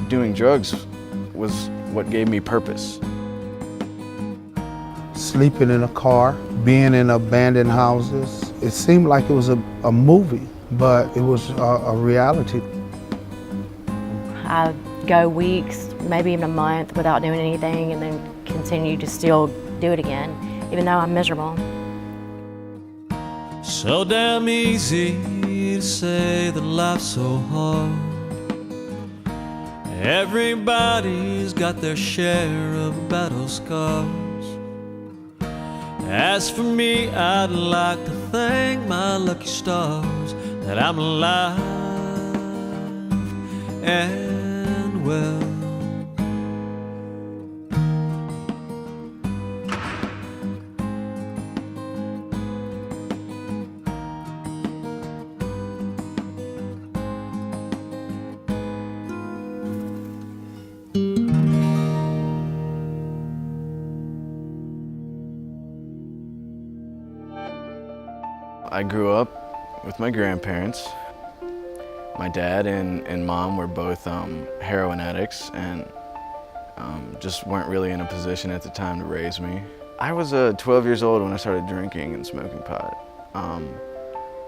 doing drugs was what gave me purpose. Sleeping in a car, being in abandoned houses. It seemed like it was a movie, but it was a reality. I go weeks, maybe even a month without doing anything and then continue to still do it again, even though I'm miserable. So damn easy to say that life's so hard. Everybody's got their share of battle scars. As for me, I'd like to thank my lucky stars that I'm alive and well. I grew up with my grandparents. My dad and mom were both heroin addicts and just weren't really in a position at the time to raise me. I was 12 years old when I started drinking and smoking pot.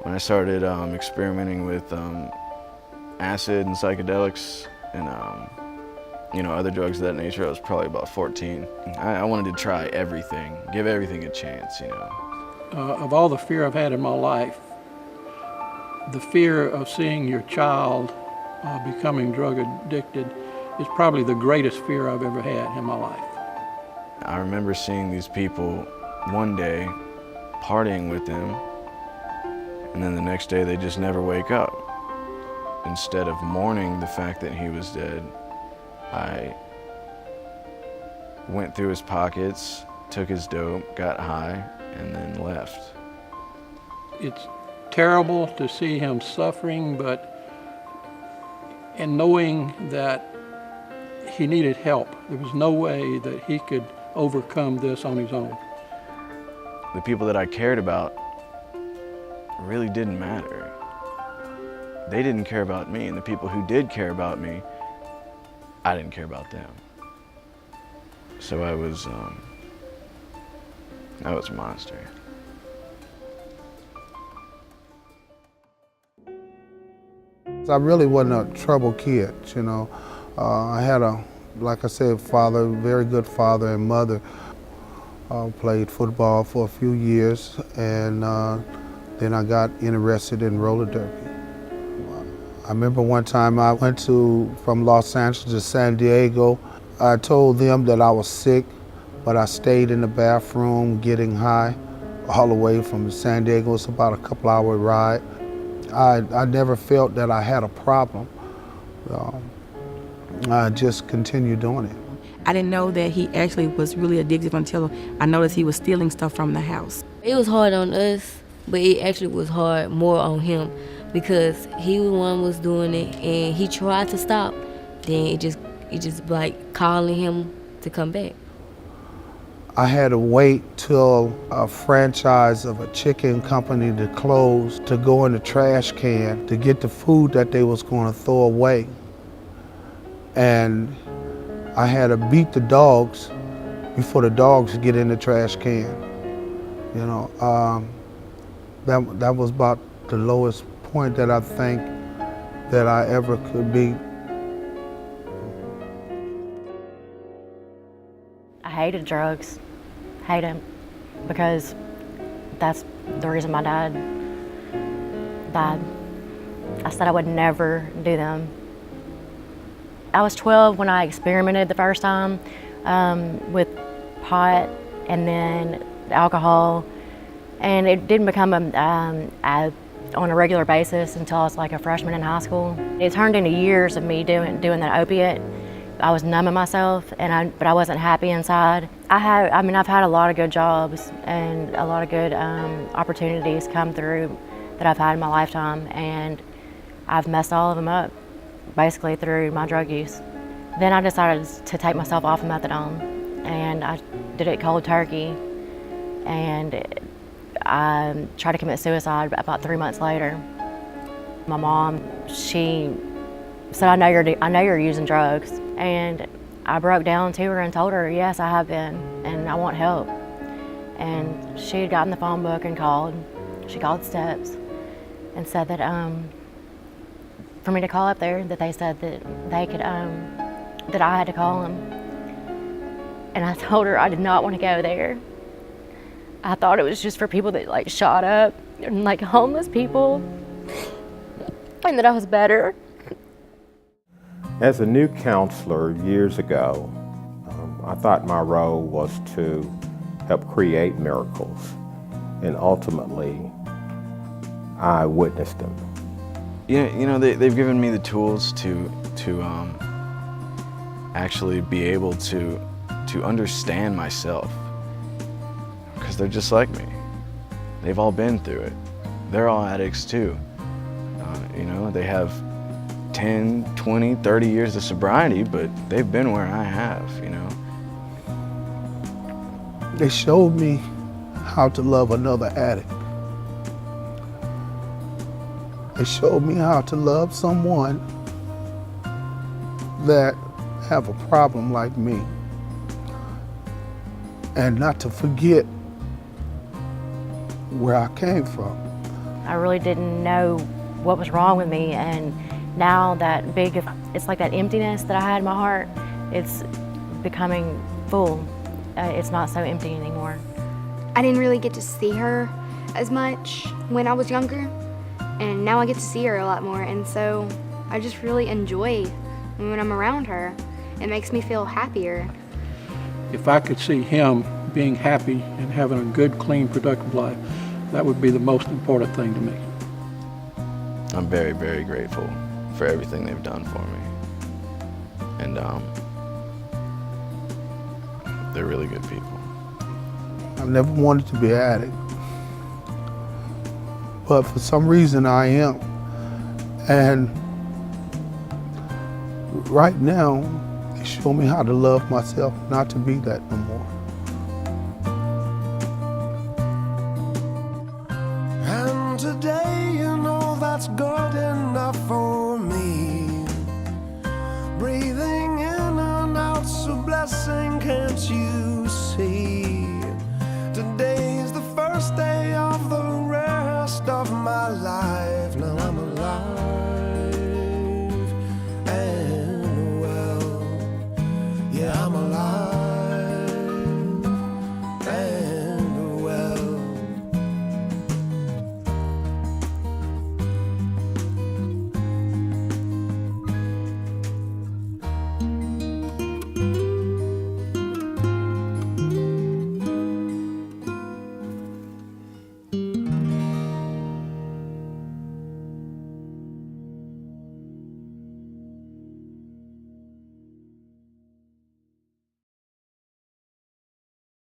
When I started experimenting with acid and psychedelics and other drugs of that nature, I was probably about 14. I wanted to try everything, give everything a chance, Of all the fear I've had in my life, the fear of seeing your child becoming drug addicted is probably the greatest fear I've ever had in my life. I remember seeing these people one day partying with them, and then the next day they just never wake up. Instead of mourning the fact that he was dead, I went through his pockets, took his dope, got high, and then left. It's terrible to see him suffering, and knowing that he needed help. There was no way that he could overcome this on his own. The people that I cared about really didn't matter. They didn't care about me, and the people who did care about me, I didn't care about them. So I was a monster. I really wasn't a troubled kid, I had like I said, father, very good father and mother. Played football for a few years, and then I got interested in roller derby. I remember one time I went from Los Angeles to San Diego. I told them that I was sick, but I stayed in the bathroom getting high all the way from San Diego. It's about a couple-hour ride. I never felt that I had a problem. I just continued doing it. I didn't know that he actually was really addictive until I noticed he was stealing stuff from the house. It was hard on us, but it actually was hard more on him because he was the one who was doing it, and he tried to stop. Then it just like calling him to come back. I had to wait till a franchise of a chicken company to close to go in the trash can to get the food that they was going to throw away. And I had to beat the dogs before the dogs get in the trash can. That was about the lowest point that I think that I ever could be. I hated drugs, hate them, because that's the reason my dad died. I said I would never do them. I was 12 when I experimented the first time with pot and then alcohol, and it didn't become on a regular basis until I was like a freshman in high school. It turned into years of me doing that opiate. I was numbing myself, but I wasn't happy inside. I've had a lot of good jobs and a lot of good opportunities come through that I've had in my lifetime, and I've messed all of them up, basically through my drug use. Then I decided to take myself off of methadone, and I did it cold turkey, and I tried to commit suicide about 3 months later. My mom, she said, I know you're using drugs. And I broke down to her and told her, yes, I have been, and I want help. And she had gotten the phone book and called. She called Steps and said that for me to call up there, that they said that they could, that I had to call them. And I told her I did not want to go there. I thought it was just for people that like shot up and like homeless people, and that I was better. As a new counselor years ago, I thought my role was to help create miracles, and ultimately I witnessed them. You know, they've given me the tools to actually be able to understand myself, because they're just like me. They've all been through it. They're all addicts too. You know, they have 10, 20, 30 years of sobriety, but they've been where I have, you know. They showed me how to love another addict. They showed me how to love someone that have a problem like me, and not to forget where I came from. I really didn't know what was wrong with me, and now that big, it's like that emptiness that I had in my heart, it's becoming full. It's not so empty anymore. I didn't really get to see her as much when I was younger, and now I get to see her a lot more, and so I just really enjoy when I'm around her. It makes me feel happier. If I could see him being happy and having a good, clean, productive life, that would be the most important thing to me. I'm very, very grateful for everything they've done for me. And they're really good people. I never wanted to be an addict, but for some reason I am. And right now, they show me how to love myself, not to be that no more. And today, you know, that's good enough for